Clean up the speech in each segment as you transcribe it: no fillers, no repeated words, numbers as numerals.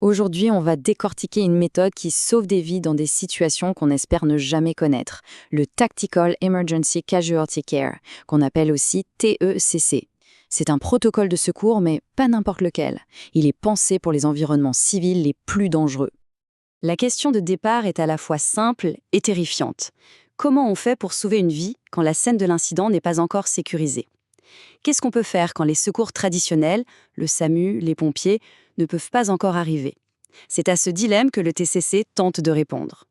Aujourd'hui, on va décortiquer une méthode qui sauve des vies dans des situations qu'on espère ne jamais connaître, le Tactical Emergency Casualty Care, qu'on appelle aussi TECC. C'est un protocole de secours, mais pas n'importe lequel. Il est pensé pour les environnements civils les plus dangereux. La question de départ est à la fois simple et terrifiante. Comment on fait pour sauver une vie quand la scène de l'incident n'est pas encore sécurisée? Qu'est-ce qu'on peut faire quand les secours traditionnels, le SAMU, les pompiers, ne peuvent pas encore arriver? C'est à ce dilemme que le TCC tente de répondre.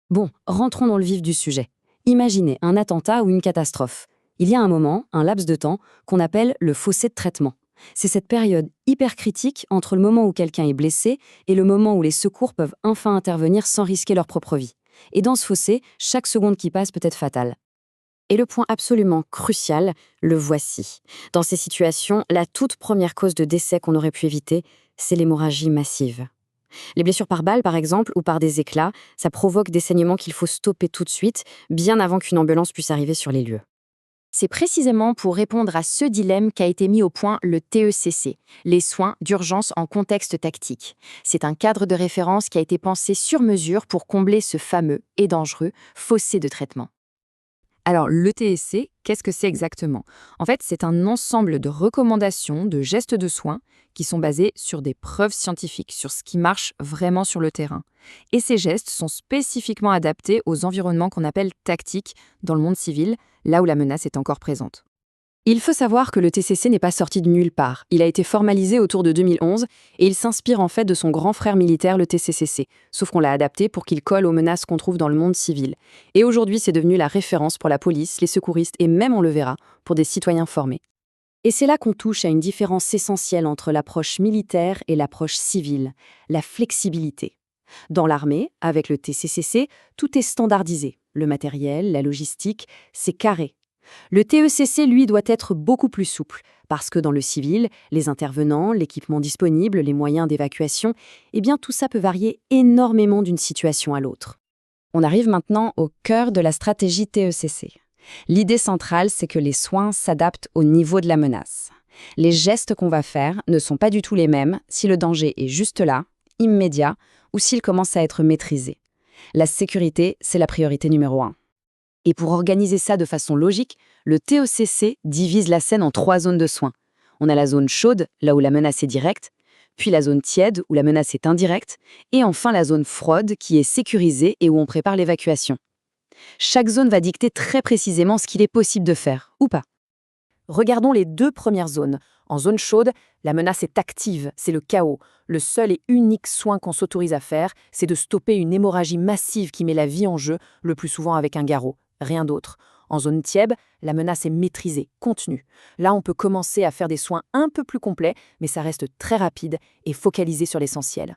Bon, rentrons dans le vif du sujet. Imaginez un attentat ou une catastrophe. Il y a un moment, un laps de temps, qu'on appelle le fossé de traitement. C'est cette période hyper critique entre le moment où quelqu'un est blessé et le moment où les secours peuvent enfin intervenir sans risquer leur propre vie. Et dans ce fossé, chaque seconde qui passe peut être fatale. Et le point absolument crucial, le voici. Dans ces situations, la toute première cause de décès qu'on aurait pu éviter, c'est l'hémorragie massive. Les blessures par balle, par exemple, ou par des éclats, ça provoque des saignements qu'il faut stopper tout de suite, bien avant qu'une ambulance puisse arriver sur les lieux. C'est précisément pour répondre à ce dilemme qu'a été mis au point le TECC, les soins d'urgence en contexte tactique. C'est un cadre de référence qui a été pensé sur mesure pour combler ce fameux et dangereux fossé de traitement. Alors, le TSC, qu'est-ce que c'est exactement? En fait, c'est un ensemble de recommandations, de gestes de soins qui sont basés sur des preuves scientifiques, sur ce qui marche vraiment sur le terrain. Et ces gestes sont spécifiquement adaptés aux environnements qu'on appelle tactiques dans le monde civil, là où la menace est encore présente. Il faut savoir que le TCC n'est pas sorti de nulle part. Il a été formalisé autour de 2011 et il s'inspire en fait de son grand frère militaire, le TCCC, sauf qu'on l'a adapté pour qu'il colle aux menaces qu'on trouve dans le monde civil. Et aujourd'hui, c'est devenu la référence pour la police, les secouristes et même, on le verra, pour des citoyens formés. Et c'est là qu'on touche à une différence essentielle entre l'approche militaire et l'approche civile, la flexibilité. Dans l'armée, avec le TCCC, tout est standardisé. Le matériel, la logistique, c'est carré. Le TECC, lui, doit être beaucoup plus souple, parce que dans le civil, les intervenants, l'équipement disponible, les moyens d'évacuation, eh bien tout ça peut varier énormément d'une situation à l'autre. On arrive maintenant au cœur de la stratégie TECC. L'idée centrale, c'est que les soins s'adaptent au niveau de la menace. Les gestes qu'on va faire ne sont pas du tout les mêmes si le danger est juste là, immédiat, ou s'il commence à être maîtrisé. La sécurité, c'est la priorité numéro 1. Et pour organiser ça de façon logique, le TECC divise la scène en 3 zones de soins. On a la zone chaude, là où la menace est directe, puis la zone tiède, où la menace est indirecte, et enfin la zone froide, qui est sécurisée et où on prépare l'évacuation. Chaque zone va dicter très précisément ce qu'il est possible de faire, ou pas. Regardons les 2 premières zones. En zone chaude, la menace est active, c'est le chaos. Le seul et unique soin qu'on s'autorise à faire, c'est de stopper une hémorragie massive qui met la vie en jeu, le plus souvent avec un garrot. Rien d'autre. En zone tiède, la menace est maîtrisée, contenue. Là, on peut commencer à faire des soins un peu plus complets, mais ça reste très rapide et focalisé sur l'essentiel.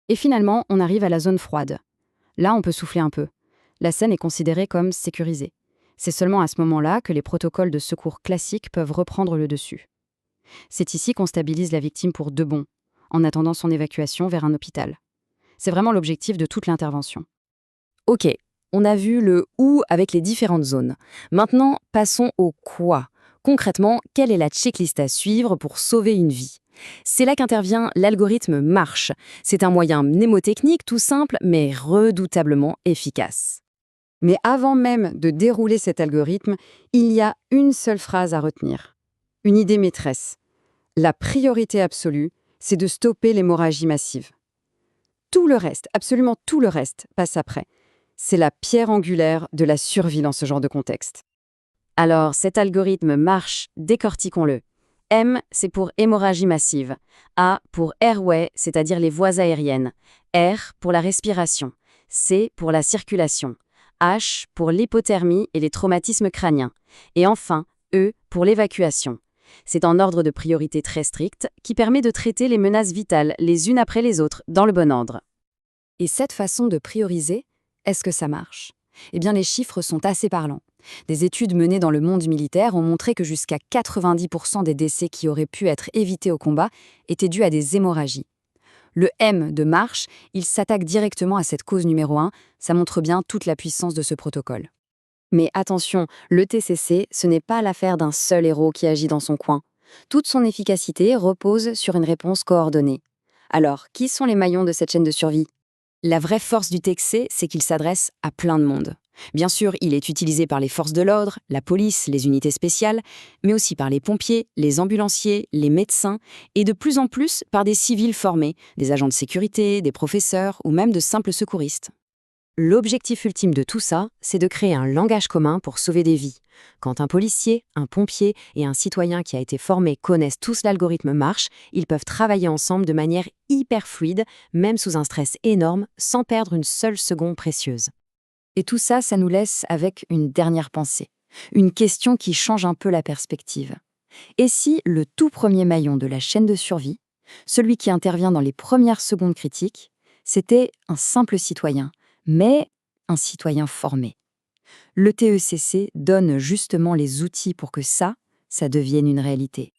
Et finalement, on arrive à la zone froide. Là, on peut souffler un peu. La scène est considérée comme sécurisée. C'est seulement à ce moment-là que les protocoles de secours classiques peuvent reprendre le dessus. C'est ici qu'on stabilise la victime pour de bon, en attendant son évacuation vers un hôpital. C'est vraiment l'objectif de toute l'intervention. Ok. On a vu le « où » avec les différentes zones. Maintenant, passons au « quoi ». Concrètement, quelle est la checklist à suivre pour sauver une vie? C'est là qu'intervient l'algorithme MARCH. C'est un moyen mnémotechnique tout simple, mais redoutablement efficace. Mais avant même de dérouler cet algorithme, il y a une seule phrase à retenir. Une idée maîtresse. La priorité absolue, c'est de stopper l'hémorragie massive. Tout le reste, absolument tout le reste, passe après. C'est la pierre angulaire de la survie dans ce genre de contexte. Alors, cet algorithme marche, décortiquons-le. M, c'est pour hémorragie massive. A pour airway, c'est-à-dire les voies aériennes. R pour la respiration. C pour la circulation. H pour l'hypothermie et les traumatismes crâniens. Et enfin, E pour l'évacuation. C'est en ordre de priorité très strict qui permet de traiter les menaces vitales les unes après les autres dans le bon ordre. Et cette façon de prioriser, est-ce que ça marche? Eh bien, les chiffres sont assez parlants. Des études menées dans le monde militaire ont montré que jusqu'à 90% des décès qui auraient pu être évités au combat étaient dus à des hémorragies. Le M de marche, il s'attaque directement à cette cause numéro 1, ça montre bien toute la puissance de ce protocole. Mais attention, le TCC, ce n'est pas l'affaire d'un seul héros qui agit dans son coin. Toute son efficacité repose sur une réponse coordonnée. Alors, qui sont les maillons de cette chaîne de survie? La vraie force du TXC, c'est qu'il s'adresse à plein de monde. Bien sûr, il est utilisé par les forces de l'ordre, la police, les unités spéciales, mais aussi par les pompiers, les ambulanciers, les médecins, et de plus en plus par des civils formés, des agents de sécurité, des professeurs ou même de simples secouristes. L'objectif ultime de tout ça, c'est de créer un langage commun pour sauver des vies. Quand un policier, un pompier et un citoyen qui a été formé connaissent tous l'algorithme marche, ils peuvent travailler ensemble de manière hyper fluide, même sous un stress énorme, sans perdre une seule seconde précieuse. Et tout ça, ça nous laisse avec une dernière pensée. Une question qui change un peu la perspective. Et si le tout premier maillon de la chaîne de survie, celui qui intervient dans les premières secondes critiques, c'était un simple citoyen, mais un citoyen formé? Le TECC donne justement les outils pour que ça devienne une réalité.